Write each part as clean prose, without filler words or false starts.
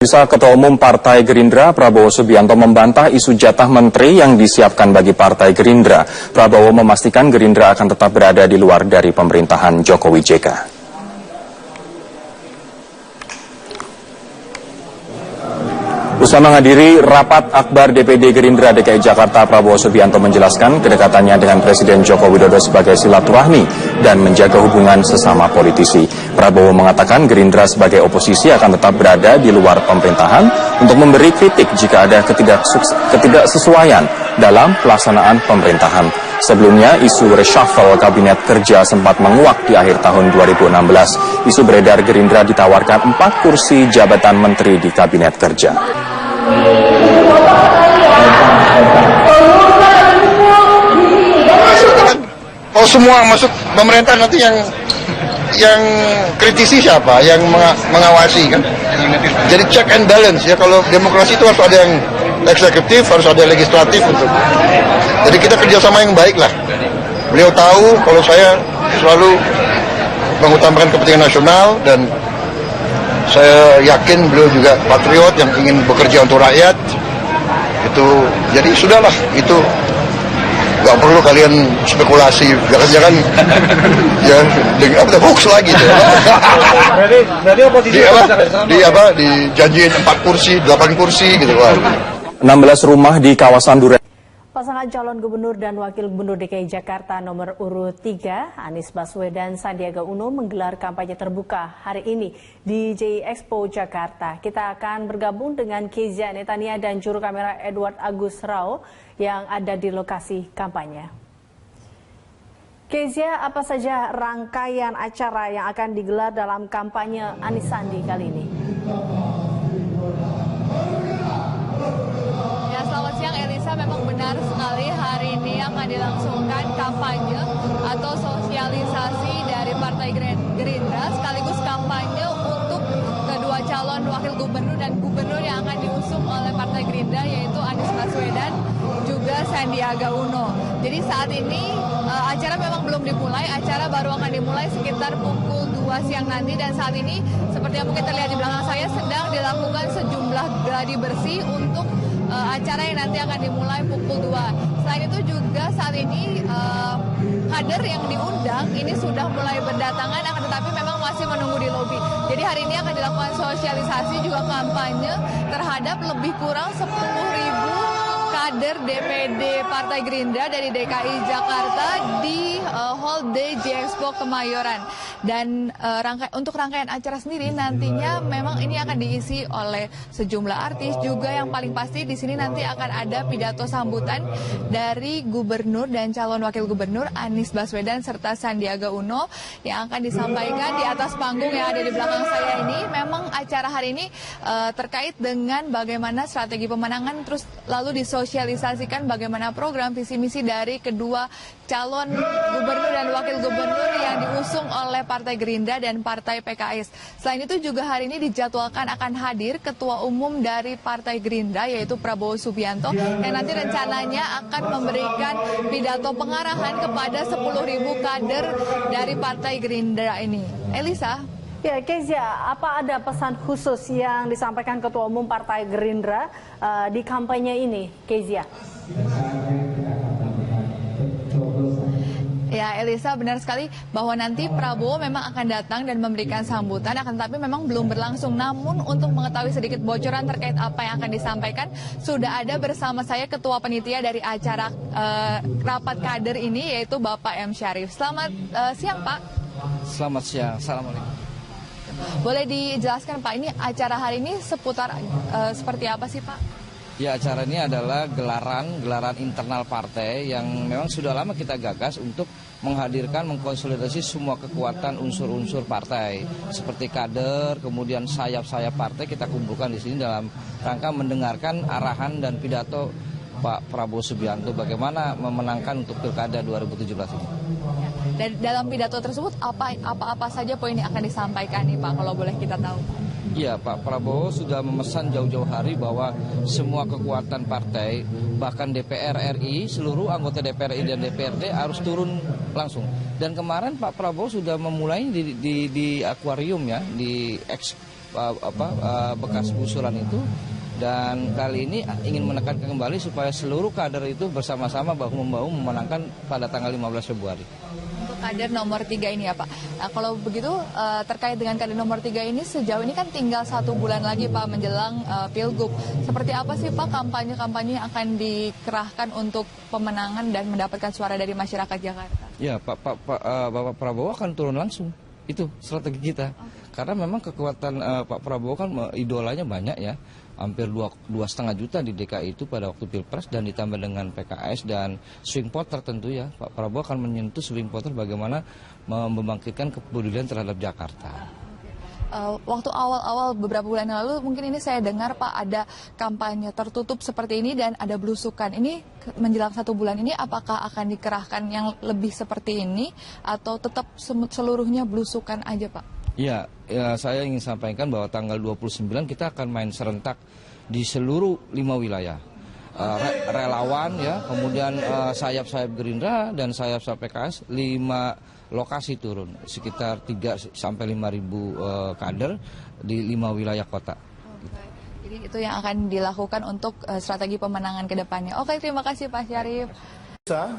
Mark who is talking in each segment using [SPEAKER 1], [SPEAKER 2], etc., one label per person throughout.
[SPEAKER 1] Pemirsa, Ketua Umum Partai Gerindra Prabowo Subianto membantah isu jatah menteri yang disiapkan bagi Partai Gerindra. Prabowo memastikan Gerindra akan tetap berada di luar dari pemerintahan Jokowi JK. Usai menghadiri rapat akbar DPD Gerindra DKI Jakarta, Prabowo Subianto menjelaskan kedekatannya dengan Presiden Joko Widodo sebagai silaturahmi dan menjaga hubungan sesama politisi. Prabowo mengatakan Gerindra sebagai oposisi akan tetap berada di luar pemerintahan untuk memberi kritik jika ada ketidaksesuaian dalam pelaksanaan pemerintahan. Sebelumnya, isu reshuffle Kabinet Kerja sempat menguak di akhir tahun 2016. Isu beredar Gerindra ditawarkan 4 kursi jabatan menteri di Kabinet Kerja.
[SPEAKER 2] Kalau semua masuk pemerintah nanti yang kritisi siapa? Yang mengawasi kan? Jadi check and balance ya. Kalau demokrasi itu harus ada yang eksekutif, harus ada legislatif untuk. Jadi kita kerjasama yang baik lah. Beliau tahu kalau saya selalu mengutamakan kepentingan nasional dan saya yakin beliau juga patriot yang ingin bekerja untuk rakyat. Itu jadi sudahlah, itu nggak perlu kalian spekulasi, jangan ya hoax lagi.
[SPEAKER 3] Berarti oposisi
[SPEAKER 2] dijanjiin 4 kursi, 8 kursi gitu kan.
[SPEAKER 1] 16 rumah di kawasan Duren.
[SPEAKER 4] Pasangan calon gubernur dan wakil gubernur DKI Jakarta nomor urut 3, Anies Baswedan Sandiaga Uno menggelar kampanye terbuka hari ini di JI Expo Jakarta. Kita akan bergabung dengan Kezia Netania dan juru kamera Edward Agus Rao yang ada di lokasi kampanye. Kezia, apa saja rangkaian acara yang akan digelar dalam kampanye Anies Sandi kali ini?
[SPEAKER 5] Selamat siang Elisa, memang benar sekali hari ini akan dilangsungkan kampanye atau sosialisasi dari Partai Gerindra sekaligus kampanye untuk kedua calon wakil gubernur dan gubernur yang akan diusung oleh Partai Gerindra yaitu Anies Baswedan juga Sandiaga Uno. Jadi saat ini acara memang belum dimulai, acara baru akan dimulai sekitar pukul 2 siang nanti dan saat ini seperti yang mungkin terlihat di belakang saya sedang dilakukan sejumlah gladi bersih untuk acara yang nanti akan dimulai pukul 2. Selain itu juga saat ini kader yang diundang ini sudah mulai berdatangan, akan tetapi memang masih menunggu di lobi. Jadi hari ini akan dilakukan sosialisasi juga kampanye terhadap lebih kurang 10.000 kader DPD Partai Gerindra dari DKI Jakarta di Hall D JI Expo Kemayoran. Dan untuk rangkaian acara sendiri nantinya memang ini akan diisi oleh sejumlah artis juga yang paling pasti di sini nanti akan ada pidato sambutan dari gubernur dan calon wakil gubernur Anies Baswedan serta Sandiaga Uno yang akan disampaikan di atas panggung yang ada di belakang saya ini. Memang acara hari ini terkait dengan bagaimana strategi pemenangan terus lalu disosialisasikan bagaimana program visi misi dari kedua calon gubernur dan wakil gubernur yang diusung oleh Partai Gerindra dan Partai PKS. Selain itu juga hari ini dijadwalkan akan hadir Ketua Umum dari Partai Gerindra yaitu Prabowo Subianto yang nanti rencananya akan memberikan pidato pengarahan kepada 10.000 kader dari Partai Gerindra ini. Elisa?
[SPEAKER 4] Ya, Kezia, apa ada pesan khusus yang disampaikan Ketua Umum Partai Gerindra di kampanye ini, Kezia?
[SPEAKER 5] Ya, Elisa, benar sekali bahwa nanti Prabowo memang akan datang dan memberikan sambutan, akan tetapi memang belum berlangsung. Namun untuk mengetahui sedikit bocoran terkait apa yang akan disampaikan, sudah ada bersama saya Ketua Panitia dari acara rapat kader ini, yaitu Bapak M. Syarif. Selamat siang, Pak.
[SPEAKER 6] Selamat siang, Assalamualaikum.
[SPEAKER 5] Boleh dijelaskan, Pak, ini acara hari ini seputar seperti apa sih, Pak?
[SPEAKER 6] Ya, acara ini adalah gelaran internal partai yang memang sudah lama kita gagas untuk menghadirkan, mengkonsolidasi semua kekuatan unsur-unsur partai seperti kader, kemudian sayap-sayap partai kita kumpulkan di sini dalam rangka mendengarkan arahan dan pidato Pak Prabowo Subianto bagaimana memenangkan untuk Pilkada 2017 ini.
[SPEAKER 5] Dan dalam pidato tersebut apa saja poin yang akan disampaikan nih, Pak, kalau boleh kita tahu?
[SPEAKER 6] Iya, Pak Prabowo sudah memesan jauh-jauh hari bahwa semua kekuatan partai, bahkan DPR RI, seluruh anggota DPR RI dan DPRD harus turun langsung. Dan kemarin Pak Prabowo sudah memulai di akuarium ya, di bekas gusuran itu. Dan kali ini ingin menekankan kembali supaya seluruh kader itu bersama-sama bahu-membahu memenangkan pada tanggal 15 Februari.
[SPEAKER 5] Untuk kader nomor 3 ini ya Pak. Nah, kalau begitu terkait dengan kader nomor 3 ini sejauh ini kan tinggal 1 bulan lagi Pak menjelang Pilgub. Seperti apa sih Pak kampanye-kampanye yang akan dikerahkan untuk pemenangan dan mendapatkan suara dari masyarakat Jakarta?
[SPEAKER 6] Ya, Bapak Prabowo akan turun langsung. Itu strategi kita. Karena memang kekuatan Pak Prabowo kan idolanya banyak ya. Hampir 2,5 juta di DKI itu pada waktu Pilpres, dan ditambah dengan PKS dan swing voter tentu ya. Pak Prabowo akan menyentuh swing voter bagaimana membangkitkan kepedulian terhadap Jakarta.
[SPEAKER 5] Waktu awal-awal beberapa bulan yang lalu mungkin ini saya dengar Pak ada kampanye tertutup seperti ini dan ada belusukan. Ini menjelang 1 bulan ini apakah akan dikerahkan yang lebih seperti ini atau tetap seluruhnya belusukan aja Pak?
[SPEAKER 6] Ya, saya ingin sampaikan bahwa tanggal 29 kita akan main serentak di seluruh 5 wilayah. Relawan ya, kemudian sayap-sayap Gerindra dan sayap-sayap PKS 5 lokasi turun, sekitar 3 sampai 5.000 kader di 5 wilayah kota.
[SPEAKER 5] Jadi itu yang akan dilakukan untuk strategi pemenangan ke depannya. Oke, terima kasih Pak Syarif.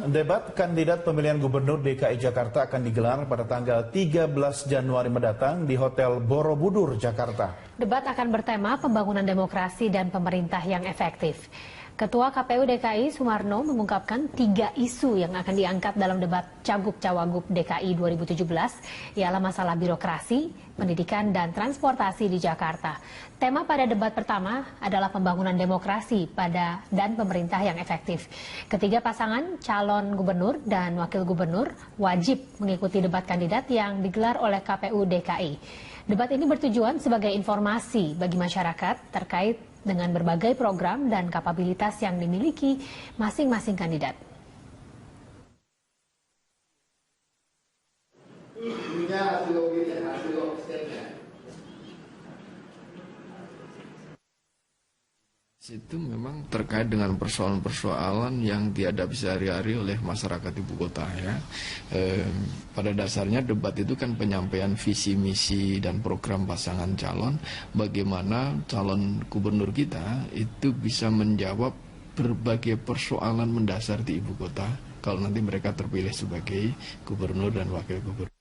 [SPEAKER 3] Debat kandidat pemilihan gubernur DKI Jakarta akan digelar pada tanggal 13 Januari mendatang di Hotel Borobudur, Jakarta.
[SPEAKER 7] Debat akan bertema pembangunan demokrasi dan pemerintah yang efektif. Ketua KPU DKI Sumarno mengungkapkan 3 isu yang akan diangkat dalam debat Cagup-Cawagup DKI 2017, ialah masalah birokrasi, pendidikan, dan transportasi di Jakarta. Tema pada debat pertama adalah pembangunan demokrasi dan pemerintah yang efektif. Ketiga pasangan calon gubernur dan wakil gubernur wajib mengikuti debat kandidat yang digelar oleh KPU DKI. Debat ini bertujuan sebagai informasi bagi masyarakat terkait dengan berbagai program dan kapabilitas yang dimiliki masing-masing kandidat.
[SPEAKER 8] Itu memang terkait dengan persoalan-persoalan yang dihadapi sehari-hari oleh masyarakat ibu kota ya. Pada dasarnya debat itu kan penyampaian visi misi dan program pasangan calon, bagaimana calon gubernur kita itu bisa menjawab berbagai persoalan mendasar di ibu kota kalau nanti mereka terpilih sebagai gubernur dan wakil gubernur.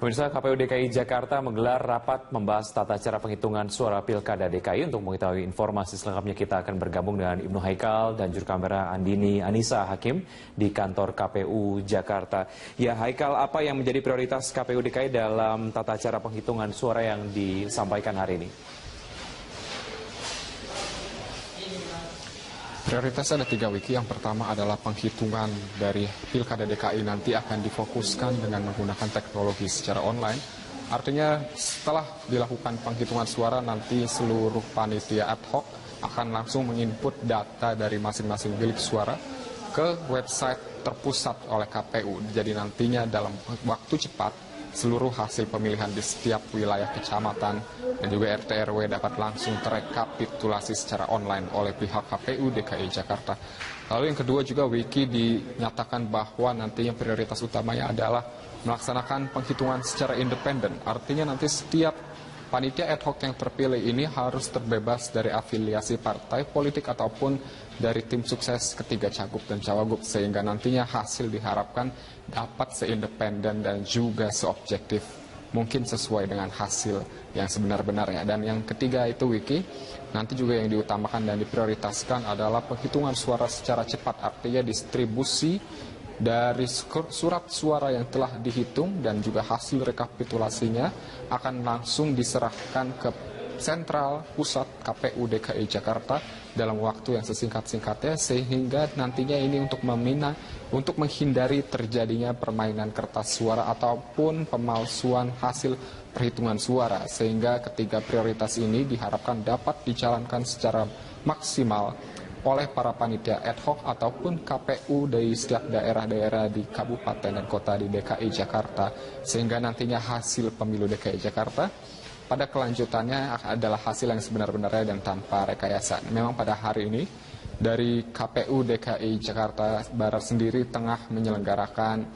[SPEAKER 9] Pemirsa, KPU DKI Jakarta menggelar rapat membahas tata cara penghitungan suara Pilkada DKI. Untuk mengetahui informasi selengkapnya kita akan bergabung dengan Ibnu Haikal dan juru kamera Andini Anissa Hakim di kantor KPU Jakarta. Ya, Haikal, apa yang menjadi prioritas KPU DKI dalam tata cara penghitungan suara yang disampaikan hari ini?
[SPEAKER 10] Prioritas ada 3 wiki. Yang pertama adalah penghitungan dari Pilkada DKI nanti akan difokuskan dengan menggunakan teknologi secara online. Artinya setelah dilakukan penghitungan suara, nanti seluruh panitia ad hoc akan langsung menginput data dari masing-masing bilik suara ke website terpusat oleh KPU. Jadi nantinya dalam waktu cepat seluruh hasil pemilihan di setiap wilayah kecamatan dan juga RT RW dapat langsung terekapitulasi secara online oleh pihak KPU DKI Jakarta. Lalu yang kedua juga Wiki dinyatakan bahwa nantinya prioritas utamanya adalah melaksanakan penghitungan secara independen. Artinya nanti setiap panitia ad hoc yang terpilih ini harus terbebas dari afiliasi partai politik ataupun dari tim sukses ketiga cagup dan cawagup, sehingga nantinya hasil diharapkan dapat seindependen dan juga seobjektif mungkin sesuai dengan hasil yang sebenar-benarnya. Dan yang ketiga itu Wiki, nanti juga yang diutamakan dan diprioritaskan adalah penghitungan suara secara cepat, artinya distribusi dari surat suara yang telah dihitung dan juga hasil rekapitulasinya akan langsung diserahkan ke sentral pusat KPU DKI Jakarta dalam waktu yang sesingkat-singkatnya, sehingga nantinya ini untuk menghindari terjadinya permainan kertas suara ataupun pemalsuan hasil perhitungan suara, sehingga ketiga prioritas ini diharapkan dapat dijalankan secara maksimal oleh para panitia ad hoc ataupun KPU dari setiap daerah-daerah di kabupaten dan kota di DKI Jakarta, sehingga nantinya hasil pemilu DKI Jakarta pada kelanjutannya adalah hasil yang sebenar-benarnya dan tanpa rekayasa. Memang pada hari ini dari KPU DKI Jakarta Barat sendiri tengah menyelenggarakan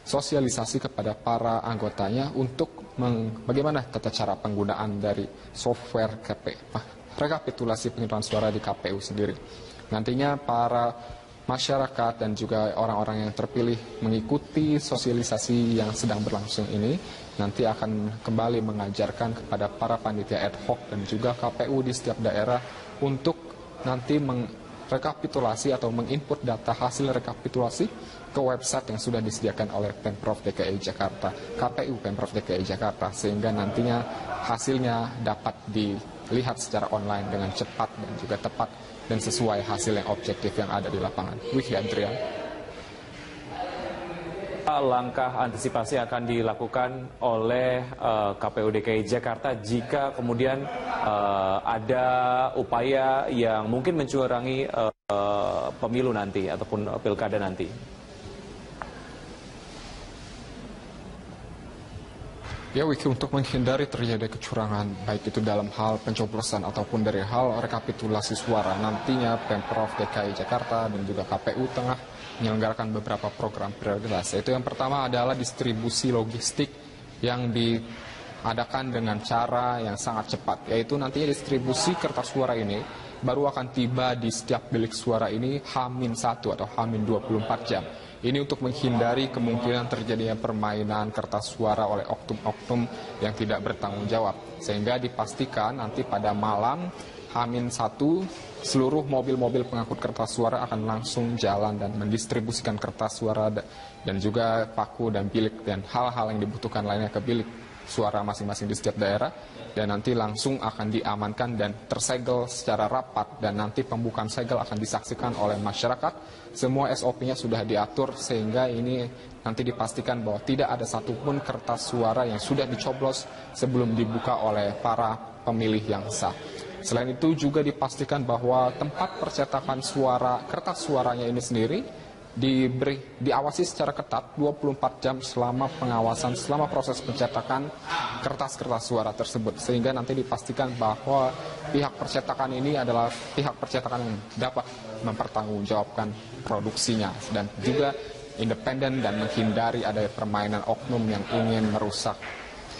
[SPEAKER 10] sosialisasi kepada para anggotanya untuk bagaimana tata cara penggunaan dari software rekapitulasi penghitungan suara di KPU sendiri. Nantinya para masyarakat dan juga orang-orang yang terpilih mengikuti sosialisasi yang sedang berlangsung ini nanti akan kembali mengajarkan kepada para panitia ad hoc dan juga KPU di setiap daerah untuk nanti rekapitulasi atau menginput data hasil rekapitulasi ke website yang sudah disediakan oleh Pemprov DKI Jakarta, KPU Pemprov DKI Jakarta, sehingga nantinya hasilnya dapat dilihat secara online dengan cepat dan juga tepat dan sesuai hasil yang objektif yang ada di lapangan. Wiki Adrian.
[SPEAKER 9] Langkah antisipasi akan dilakukan oleh KPU DKI Jakarta jika kemudian ada upaya yang mungkin mencurangi pemilu nanti ataupun pilkada nanti.
[SPEAKER 10] Ya Wiki, untuk menghindari terjadi kecurangan baik itu dalam hal pencoblosan ataupun dari hal rekapitulasi suara, nantinya Pemprov DKI Jakarta dan juga KPU tengah menyelenggarakan beberapa program prioritas. Itu yang pertama adalah distribusi logistik yang diadakan dengan cara yang sangat cepat, yaitu nantinya distribusi kertas suara ini baru akan tiba di setiap bilik suara ini H-1 atau H-24 jam. Ini untuk menghindari kemungkinan terjadinya permainan kertas suara oleh oknum-oknum yang tidak bertanggung jawab. Sehingga dipastikan nanti pada malam H-1 seluruh mobil-mobil pengangkut kertas suara akan langsung jalan dan mendistribusikan kertas suara dan juga paku dan bilik dan hal-hal yang dibutuhkan lainnya ke bilik suara masing-masing di setiap daerah, dan nanti langsung akan diamankan dan tersegel secara rapat, dan nanti pembukaan segel akan disaksikan oleh masyarakat. Semua SOP-nya sudah diatur sehingga ini nanti dipastikan bahwa tidak ada satupun kertas suara yang sudah dicoblos sebelum dibuka oleh para pemilih yang sah. Selain itu juga dipastikan bahwa tempat percetakan suara, kertas suaranya ini sendiri diawasi secara ketat 24 jam selama pengawasan, selama proses pencetakan kertas-kertas suara tersebut, sehingga nanti dipastikan bahwa pihak percetakan ini adalah pihak percetakan yang dapat mempertanggungjawabkan produksinya dan juga independen dan menghindari adanya permainan oknum yang ingin merusak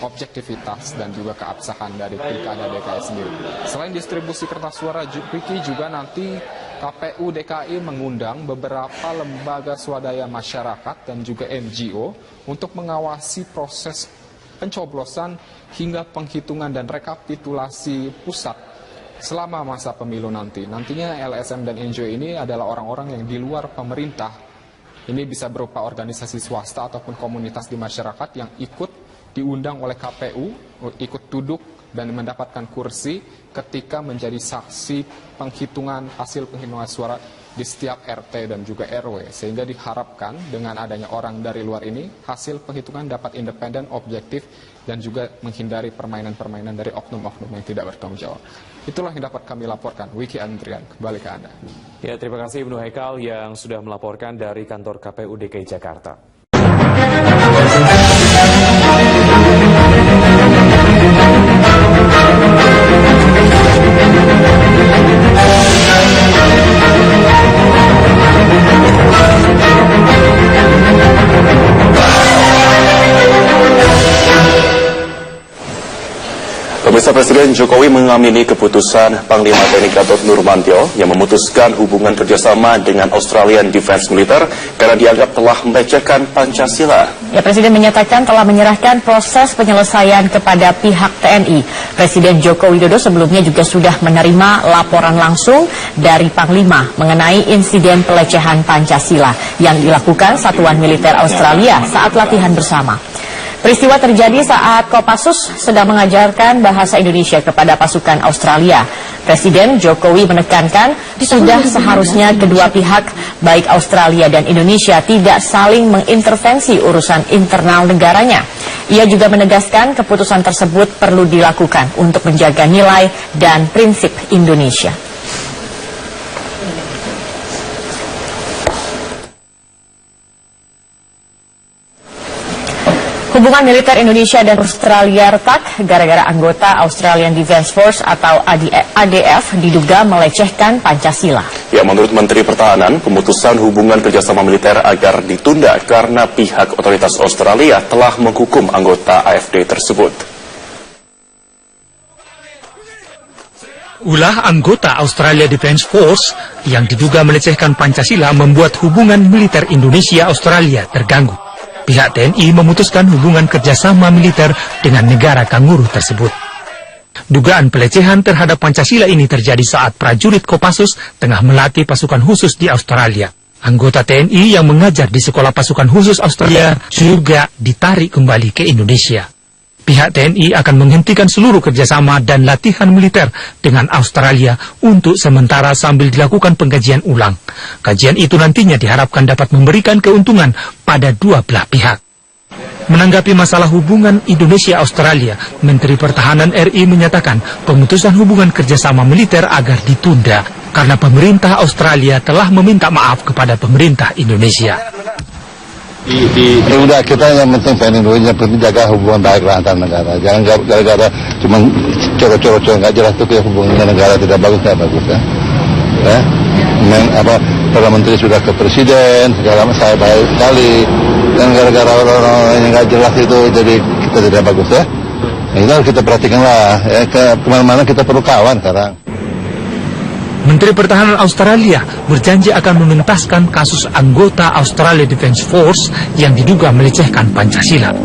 [SPEAKER 10] objektivitas dan juga keabsahan dari pilkada DKI sendiri. Selain distribusi kertas suara, Wiki juga nanti KPU DKI mengundang beberapa lembaga swadaya masyarakat dan juga NGO untuk mengawasi proses pencoblosan hingga penghitungan dan rekapitulasi pusat selama masa pemilu nanti. Nantinya LSM dan NGO ini adalah orang-orang yang di luar pemerintah. Ini bisa berupa organisasi swasta ataupun komunitas di masyarakat yang ikut diundang oleh KPU, ikut duduk dan mendapatkan kursi ketika menjadi saksi penghitungan hasil penghitungan suara di setiap RT dan juga RW, sehingga diharapkan dengan adanya orang dari luar ini, hasil penghitungan dapat independen, objektif, dan juga menghindari permainan-permainan dari oknum-oknum yang tidak bertanggung jawab. Itulah yang dapat kami laporkan. Wiki Andrian, kembali ke Anda.
[SPEAKER 9] Ya, terima kasih Ibnu Haikal yang sudah melaporkan dari kantor KPU DKI Jakarta.
[SPEAKER 1] Pemirsa, Presiden Jokowi mengamini keputusan Panglima TNI Gatot Nurmantio yang memutuskan hubungan kerjasama dengan Australian Defence Militer karena dianggap telah melecehkan Pancasila.
[SPEAKER 11] Ya, Presiden menyatakan telah menyerahkan proses penyelesaian kepada pihak TNI. Presiden Joko Widodo sebelumnya juga sudah menerima laporan langsung dari Panglima mengenai insiden pelecehan Pancasila yang dilakukan Satuan Militer Australia saat latihan bersama. Peristiwa terjadi saat Kopassus sedang mengajarkan bahasa Indonesia kepada pasukan Australia. Presiden Jokowi menekankan sudah seharusnya kedua pihak, baik Australia dan Indonesia, tidak saling mengintervensi urusan internal negaranya. Ia juga menegaskan keputusan tersebut perlu dilakukan untuk menjaga nilai dan prinsip Indonesia. Hubungan militer Indonesia dan Australia retak gara-gara anggota Australian Defence Force atau ADF diduga melecehkan Pancasila.
[SPEAKER 1] Ya, menurut Menteri Pertahanan, pemutusan hubungan kerjasama militer agar ditunda karena pihak otoritas Australia telah menghukum anggota AFD tersebut.
[SPEAKER 12] Ulah anggota Australia Defence Force yang diduga melecehkan Pancasila membuat hubungan militer Indonesia-Australia terganggu. Pihak TNI memutuskan hubungan kerjasama militer dengan negara kanguru tersebut. Dugaan pelecehan terhadap Pancasila ini terjadi saat prajurit Kopassus tengah melatih pasukan khusus di Australia. Anggota TNI yang mengajar di Sekolah Pasukan Khusus Australia juga ditarik kembali ke Indonesia. Pihak TNI akan menghentikan seluruh kerjasama dan latihan militer dengan Australia untuk sementara sambil dilakukan pengkajian ulang. Kajian itu nantinya diharapkan dapat memberikan keuntungan pada dua belah pihak. Menanggapi masalah hubungan Indonesia-Australia, Menteri Pertahanan RI menyatakan pemutusan hubungan kerjasama militer agar ditunda karena pemerintah Australia telah meminta maaf kepada pemerintah Indonesia.
[SPEAKER 2] Udah, kita yang penting pengen dulu, yang penting jaga hubungan baik lah antar negara. Jangan gara-gara cuma coro-coro nggak jelas tuh hubungan negara tidak bagus ya. Para menteri sudah ke presiden, segala macam saya baik sekali. Dan gara-gara orang-orang yang nggak jelas itu jadi kita tidak bagus ya. Nah, itu harus kita perhatikan lah. Ya, kemana-mana kita perlu kawan sekarang.
[SPEAKER 12] Menteri Pertahanan Australia berjanji akan menuntaskan kasus anggota Australia Defence Force yang diduga melecehkan Pancasila.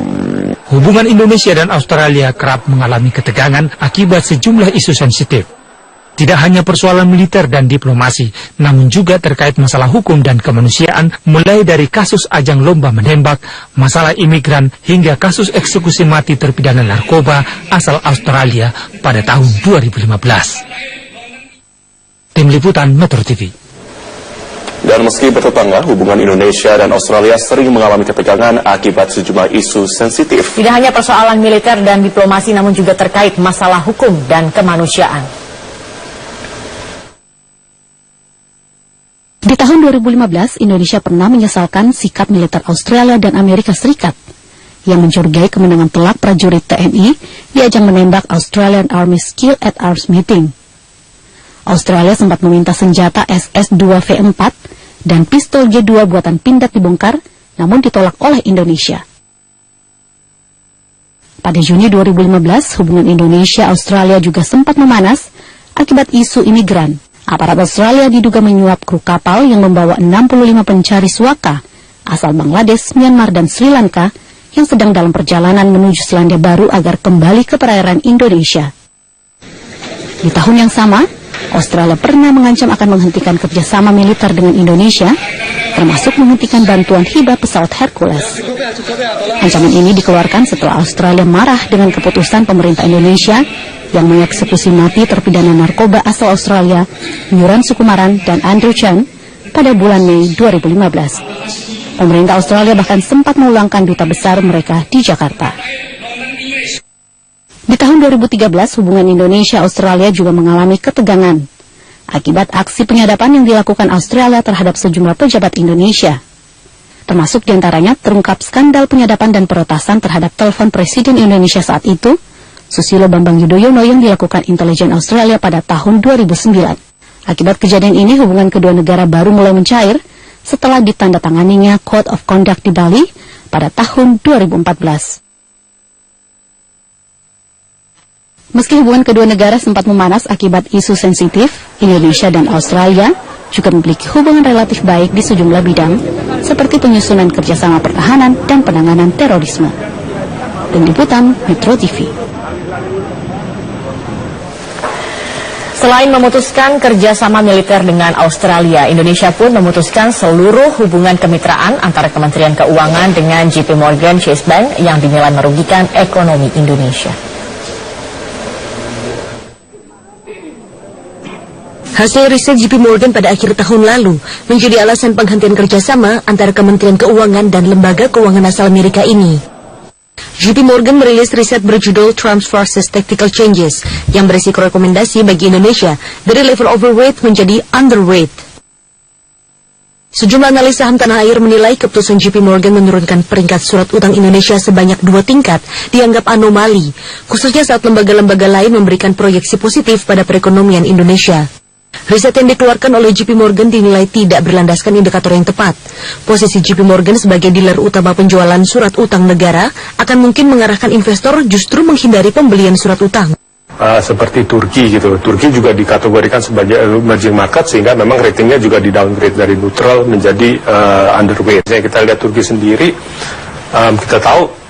[SPEAKER 12] Hubungan Indonesia dan Australia kerap mengalami ketegangan akibat sejumlah isu sensitif. Tidak hanya persoalan militer dan diplomasi, namun juga terkait masalah hukum dan kemanusiaan, mulai dari kasus ajang lomba menembak, masalah imigran, hingga kasus eksekusi mati terpidana narkoba asal Australia pada tahun 2015. Tim Liputan Metro TV.
[SPEAKER 1] Dan meski bertetangga, hubungan Indonesia dan Australia sering mengalami ketegangan akibat sejumlah isu sensitif.
[SPEAKER 11] Tidak hanya persoalan militer dan diplomasi, namun juga terkait masalah hukum dan kemanusiaan.
[SPEAKER 13] Di tahun 2015, Indonesia pernah menyesalkan sikap militer Australia dan Amerika Serikat yang mencurigai kemenangan telak prajurit TNI di ajang menembak Australian Army Skill at Arms Meeting. Australia sempat meminta senjata SS-2V4 dan pistol G2 buatan Pindad dibongkar, namun ditolak oleh Indonesia. Pada Juni 2015, hubungan Indonesia-Australia juga sempat memanas akibat isu imigran. Aparat Australia diduga menyuap kru kapal yang membawa 65 pencari suaka asal Bangladesh, Myanmar, dan Sri Lanka yang sedang dalam perjalanan menuju Selandia Baru agar kembali ke perairan Indonesia. Di tahun yang sama, Australia pernah mengancam akan menghentikan kerjasama militer dengan Indonesia, termasuk menghentikan bantuan hibah pesawat Hercules. Ancaman ini dikeluarkan setelah Australia marah dengan keputusan pemerintah Indonesia yang mengeksekusi mati terpidana narkoba asal Australia, Yuran Sukumaran dan Andrew Chan, pada bulan Mei 2015. Pemerintah Australia bahkan sempat memulangkan duta besar mereka di Jakarta. Di tahun 2013, hubungan Indonesia-Australia juga mengalami ketegangan akibat aksi penyadapan yang dilakukan Australia terhadap sejumlah pejabat Indonesia. Termasuk diantaranya terungkap skandal penyadapan dan peretasan terhadap telepon Presiden Indonesia saat itu, Susilo Bambang Yudhoyono, yang dilakukan intelijen Australia pada tahun 2009. Akibat kejadian ini, hubungan kedua negara baru mulai mencair setelah ditandatanganinya Code of Conduct di Bali pada tahun 2014. Meski hubungan kedua negara sempat memanas akibat isu sensitif, Indonesia dan Australia juga memiliki hubungan relatif baik di sejumlah bidang, seperti penyusunan kerjasama pertahanan dan penanganan terorisme. Tim Liputan Metro TV.
[SPEAKER 11] Selain memutuskan kerjasama militer dengan Australia, Indonesia pun memutuskan seluruh hubungan kemitraan antara Kementerian Keuangan dengan JP Morgan Chase Bank yang dinilai merugikan ekonomi Indonesia.
[SPEAKER 14] Hasil riset JP Morgan pada akhir tahun lalu menjadi alasan penghentian kerjasama antara Kementerian Keuangan dan lembaga keuangan asal Amerika ini. JP Morgan merilis riset berjudul Trump versus Tactical Changes yang berisi rekomendasi bagi Indonesia dari level overweight menjadi underweight. Sejumlah analis saham tanah air menilai keputusan JP Morgan menurunkan peringkat surat utang Indonesia sebanyak 2 tingkat dianggap anomali, khususnya saat lembaga-lembaga lain memberikan proyeksi positif pada perekonomian Indonesia. Riset yang dikeluarkan oleh JP Morgan dinilai tidak berlandaskan indikator yang tepat. Posisi JP Morgan sebagai dealer utama penjualan surat utang negara akan mungkin mengarahkan investor justru menghindari pembelian surat utang.
[SPEAKER 15] Seperti Turki gitu. Turki juga dikategorikan sebagai emerging market sehingga memang ratingnya juga di downgrade dari neutral menjadi underweight. Kita lihat Turki sendiri, kita tahu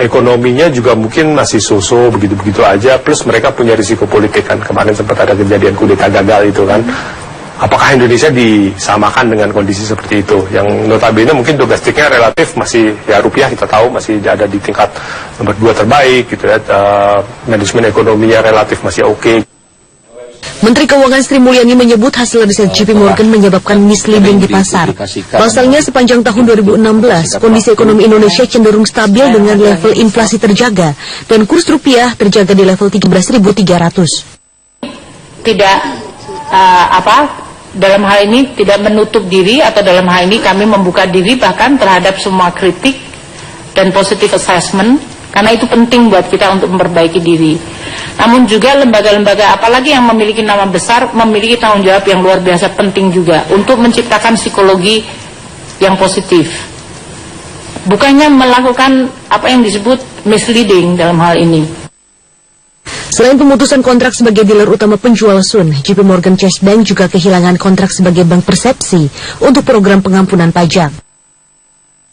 [SPEAKER 15] ekonominya juga mungkin masih so-so begitu-begitu aja, plus mereka punya risiko politik kan. Kemarin sempat ada kejadian kudeta gagal itu kan. Apakah Indonesia disamakan dengan kondisi seperti itu? Yang notabene mungkin domestiknya relatif masih, ya rupiah kita tahu masih ada di tingkat nomor 2 terbaik gitu ya. Manajemen ekonominya relatif masih oke.
[SPEAKER 14] Menteri Keuangan Sri Mulyani menyebut hasil riset JP Morgan menyebabkan misleading di pasar. Pasalnya sepanjang tahun 2016, kondisi ekonomi Indonesia cenderung stabil dengan level inflasi terjaga dan kurs rupiah terjaga di level 13.300.
[SPEAKER 16] Tidak dalam hal ini tidak menutup diri, atau dalam hal ini kami membuka diri bahkan terhadap semua kritik dan positive assessment, karena itu penting buat kita untuk memperbaiki diri. Namun juga lembaga-lembaga apalagi yang memiliki nama besar memiliki tanggung jawab yang luar biasa penting juga untuk menciptakan psikologi yang positif. Bukannya melakukan apa yang disebut misleading dalam hal ini.
[SPEAKER 14] Selain pemutusan kontrak sebagai dealer utama penjual Sun, JP Morgan Chase Bank juga kehilangan kontrak sebagai bank persepsi untuk program pengampunan pajak.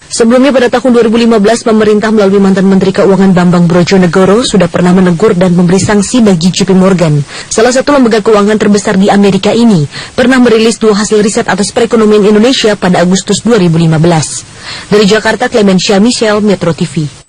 [SPEAKER 14] Sebelumnya pada tahun 2015, pemerintah melalui mantan Menteri Keuangan Bambang Brojonegoro sudah pernah menegur dan memberi sanksi bagi JP Morgan. Salah satu lembaga keuangan terbesar di Amerika ini pernah merilis 2 hasil riset atas perekonomian Indonesia pada Agustus 2015. Dari Jakarta, Clementia Michelle, Metro TV.